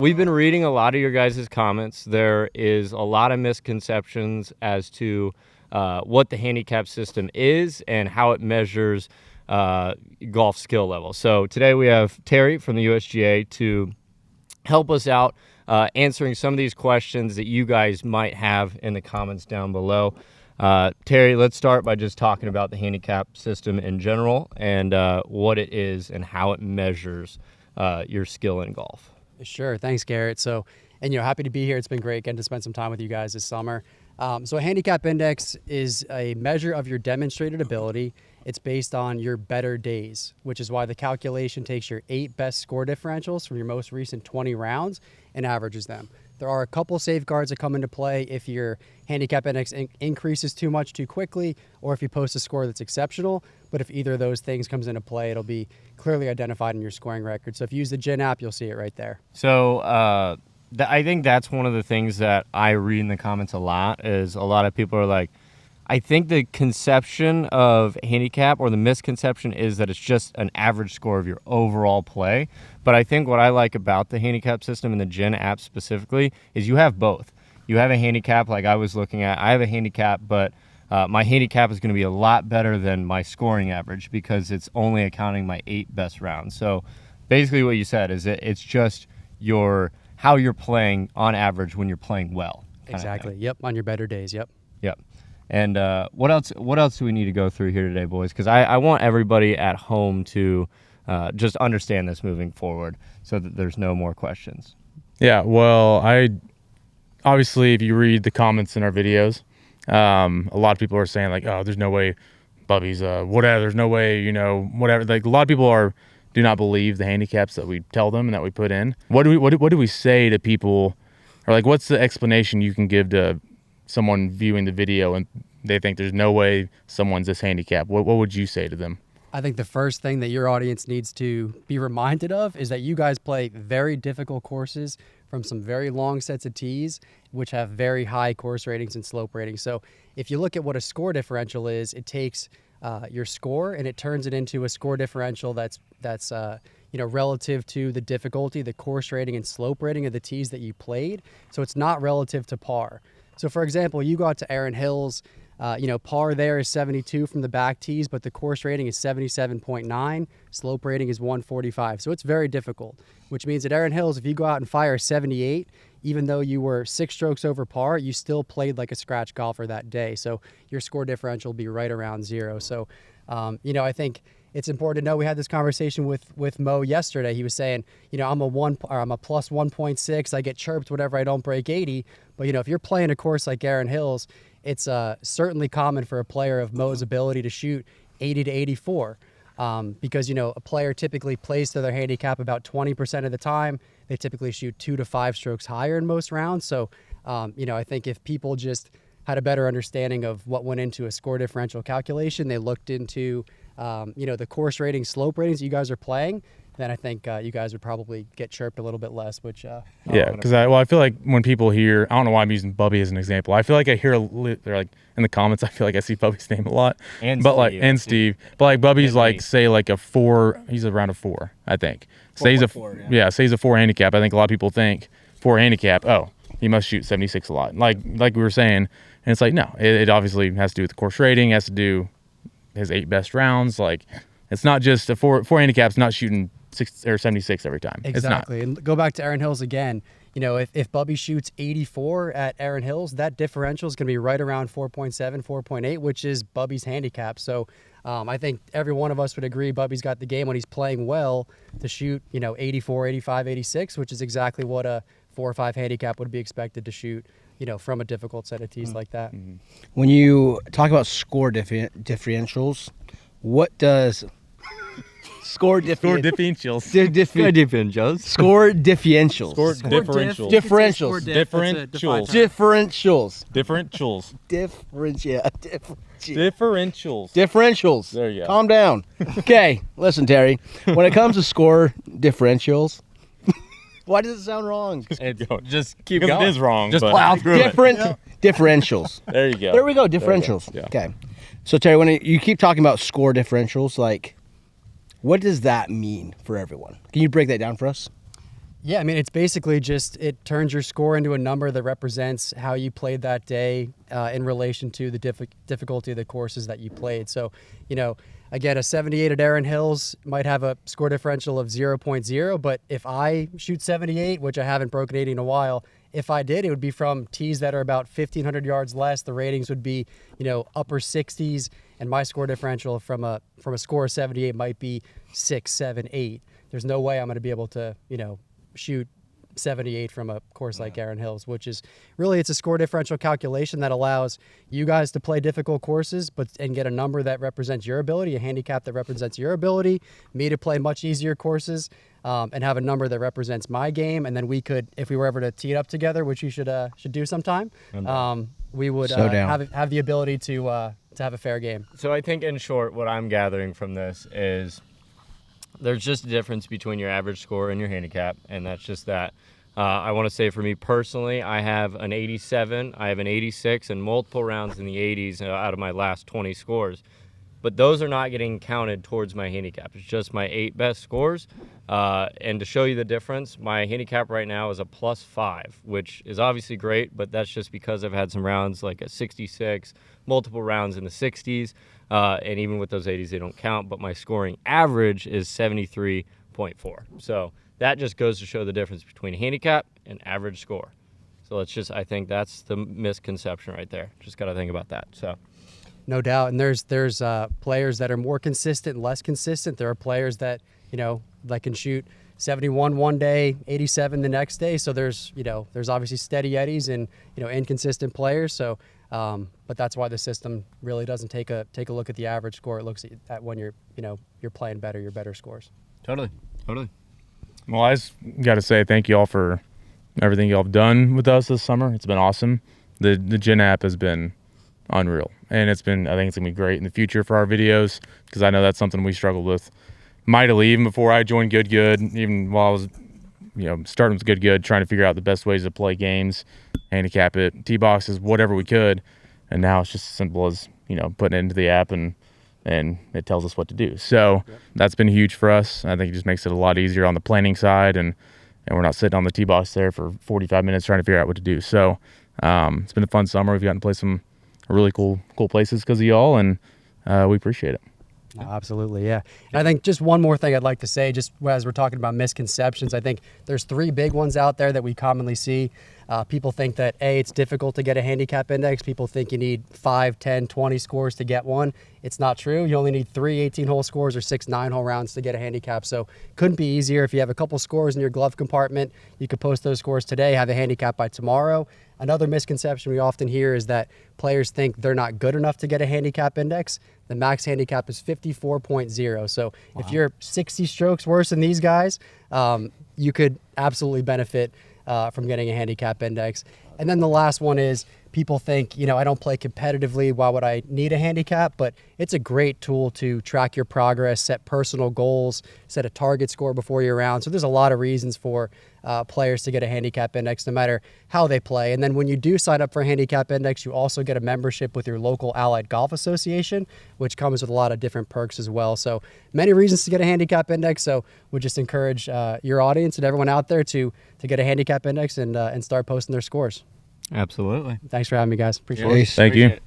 We've been reading a lot of your guys' comments. There is a lot of misconceptions as to what the handicap system is and how it measures golf skill level. So today we have Terry from the USGA to help us out answering some of these questions that you guys might have in the comments down below. Terry, let's start by just talking about the handicap system in general and what it is and how it measures your skill in golf. Sure. Thanks, Garrett. So, happy to be here. It's been great getting to spend some time with you guys this summer. So a handicap index is a measure of your demonstrated ability. It's based on your better days, which is why the calculation takes your 8 best score differentials from your most recent 20 rounds and averages them. There are a couple safeguards that come into play if your handicap index increases too much too quickly, or if you post a score that's exceptional. But if either of those things comes into play, it'll be clearly identified in your scoring record. So if you use the GIN app, you'll see it right there. So I think that's one of the things that I read in the comments a lot is a lot of people are like, I think the conception of handicap or the misconception is that it's just an average score of your overall play. But I think what I like about the handicap system and the GIN app specifically is you have both. You have a handicap like I was looking at. I have a handicap, but my handicap is going to be a lot better than my scoring average because it's only accounting my 8 best rounds. So basically what you said is it's just how you're playing on average when you're playing well. Exactly. Yep. On your better days. Yep. Yep. And what else do we need to go through here today, boys? Because I want everybody at home to just understand this moving forward so that there's no more questions. Yeah, well, obviously, if you read the comments in our videos, a lot of people are saying, like, oh, there's no way Bubby's whatever. There's no way, whatever. Like, a lot of people do not believe the handicaps that we tell them and that we put in. What do we say to people? Or, like, what's the explanation you can give to someone viewing the video and they think there's no way someone's this handicapped? What would you say to them? I think the first thing that your audience needs to be reminded of is that you guys play very difficult courses from some very long sets of tees, which have very high course ratings and slope ratings. So if you look at what a score differential is, it takes your score and it turns it into a score differential that's relative to the difficulty, the course rating and slope rating of the tees that you played. So it's not relative to par. So for example, you go out to Erin Hills, par there is 72 from the back tees, but the course rating is 77.9, slope rating is 145. So it's very difficult, which means at Erin Hills, if you go out and fire 78, even though you were 6 strokes over par, you still played like a scratch golfer that day. So your score differential will be right around 0. So, I think it's important to know we had this conversation with Mo yesterday. He was saying, I'm a plus 1.6. I get chirped whenever I don't break 80. But, if you're playing a course like Erin Hills, it's certainly common for a player of Mo's ability to shoot 80 to 84 because, a player typically plays to their handicap about 20% of the time. They typically shoot 2 to 5 strokes higher in most rounds. So, I think if people just had a better understanding of what went into a score differential calculation, they looked into the course rating, slope ratings that you guys are playing, then I think you guys would probably get chirped a little bit less, which... yeah, because I feel like when people hear... I don't know why I'm using Bubby as an example. I feel like I hear... They're like, in the comments, I feel like I see Bubby's name a lot. And Steve. But like Bubby's like, say like a 4... He's around a 4, I think. Say he's a 4 handicap. I think a lot of people think 4 handicap, oh, he must shoot 76 a lot. Like we were saying, and it's like, no. It obviously has to do with the course rating, has to do his 8 best rounds. Like, it's not just a 4 handicap's not shooting 6 or 76 every time. Exactly. And go back to Erin Hills again. If Bubby shoots 84 at Erin Hills, that differential is going to be right around 4.7, 4.8, which is Bubby's handicap. So I think every one of us would agree Bubby's got the game when he's playing well to shoot, 84, 85, 86, which is exactly what a 4 or 5 handicap would be expected to shoot, from a difficult set of tees like that. Mm-hmm. When you talk about score differentials, what does score differentials? Score differentials. Differentials. There you go. Calm down. Okay, listen, Terry. When it comes to score differentials, why does it sound wrong? Just keep going. It is wrong. Just plow through it. Differentials. There you go. There we go. Differentials. Yeah. Okay. So Terry, when you keep talking about score differentials, like, what does that mean for everyone? Can you break that down for us? Yeah, I mean, it's basically just it turns your score into a number that represents how you played that day in relation to the difficulty of the courses that you played. So, again, a 78 at Erin Hills might have a score differential of 0.0, but if I shoot 78, which I haven't broken 80 in a while, if I did, it would be from tees that are about 1,500 yards less. The ratings would be, upper 60s, and my score differential from a score of 78 might be 6, 7, 8. There's no way I'm going to be able to, shoot 78 from a course like Erin Hills, which is really, it's a score differential calculation that allows you guys to play difficult courses and get a number that represents your ability, a handicap that represents your ability, me to play much easier courses and have a number that represents my game. And then we could, if we were ever to tee it up together, which you should do sometime, we would have the ability to have a fair game. So I think, in short, what I'm gathering from this is there's just a difference between your average score and your handicap, and that's just that. I want to say for me personally, I have an 87, I have an 86, and multiple rounds in the 80s out of my last 20 scores. But those are not getting counted towards my handicap. It's just my 8 best scores. And to show you the difference, my handicap right now is a +5, which is obviously great, but that's just because I've had some rounds like a 66, multiple rounds in the 60s, and even with those 80s, they don't count, but my scoring average is 73.4. So that just goes to show the difference between handicap and average score. So I think that's the misconception right there. Just got to think about that. So. No doubt. And there's players that are more consistent, less consistent. There are players that, that can shoot 71 one day, 87 the next day. So there's obviously steady eddies and, inconsistent players. So, but that's why the system really doesn't take a look at the average score. It looks at when you're playing better, your better scores. Totally. Well, I just got to say thank you all for everything y'all have done with us this summer. It's been awesome. The Gen app has been unreal, and I think it's gonna be great in the future for our videos, because I know that's something we struggled with mightily even before I joined Good, even while I was starting with Good, trying to figure out the best ways to play games, handicap it, tee boxes, whatever we could. And now it's just as simple as putting it into the app and it tells us what to do. So That's been huge for us. I think it just makes it a lot easier on the planning side, and we're not sitting on the tee box there for 45 minutes trying to figure out what to do. So it's been a fun summer. We've gotten to play some really cool places because of y'all, and we appreciate it. Oh, absolutely, yeah. And I think just one more thing I'd like to say, just as we're talking about misconceptions, I think there's 3 big ones out there that we commonly see. People think that, it's difficult to get a handicap index. People think you need 5, 10, 20 scores to get one. It's not true. You only need 3 18-hole scores or 6 9-hole rounds to get a handicap. So couldn't be easier. If you have a couple scores in your glove compartment, you could post those scores today, have a handicap by tomorrow. Another misconception we often hear is that players think they're not good enough to get a handicap index. The max handicap is 54.0. So if you're 60 strokes worse than these guys, you could absolutely benefit from getting a handicap index. And then the last one is people think, I don't play competitively. Why would I need a handicap? But it's a great tool to track your progress, set personal goals, set a target score before your round. So there's a lot of reasons for players to get a handicap index, no matter how they play. And then when you do sign up for a handicap index, you also get a membership with your local Allied Golf Association, which comes with a lot of different perks as well. So many reasons to get a handicap index. So we just encourage your audience and everyone out there to get a handicap index and start posting their scores. Absolutely. Thanks for having me, guys. Appreciate it. Peace. Thank you. Appreciate it.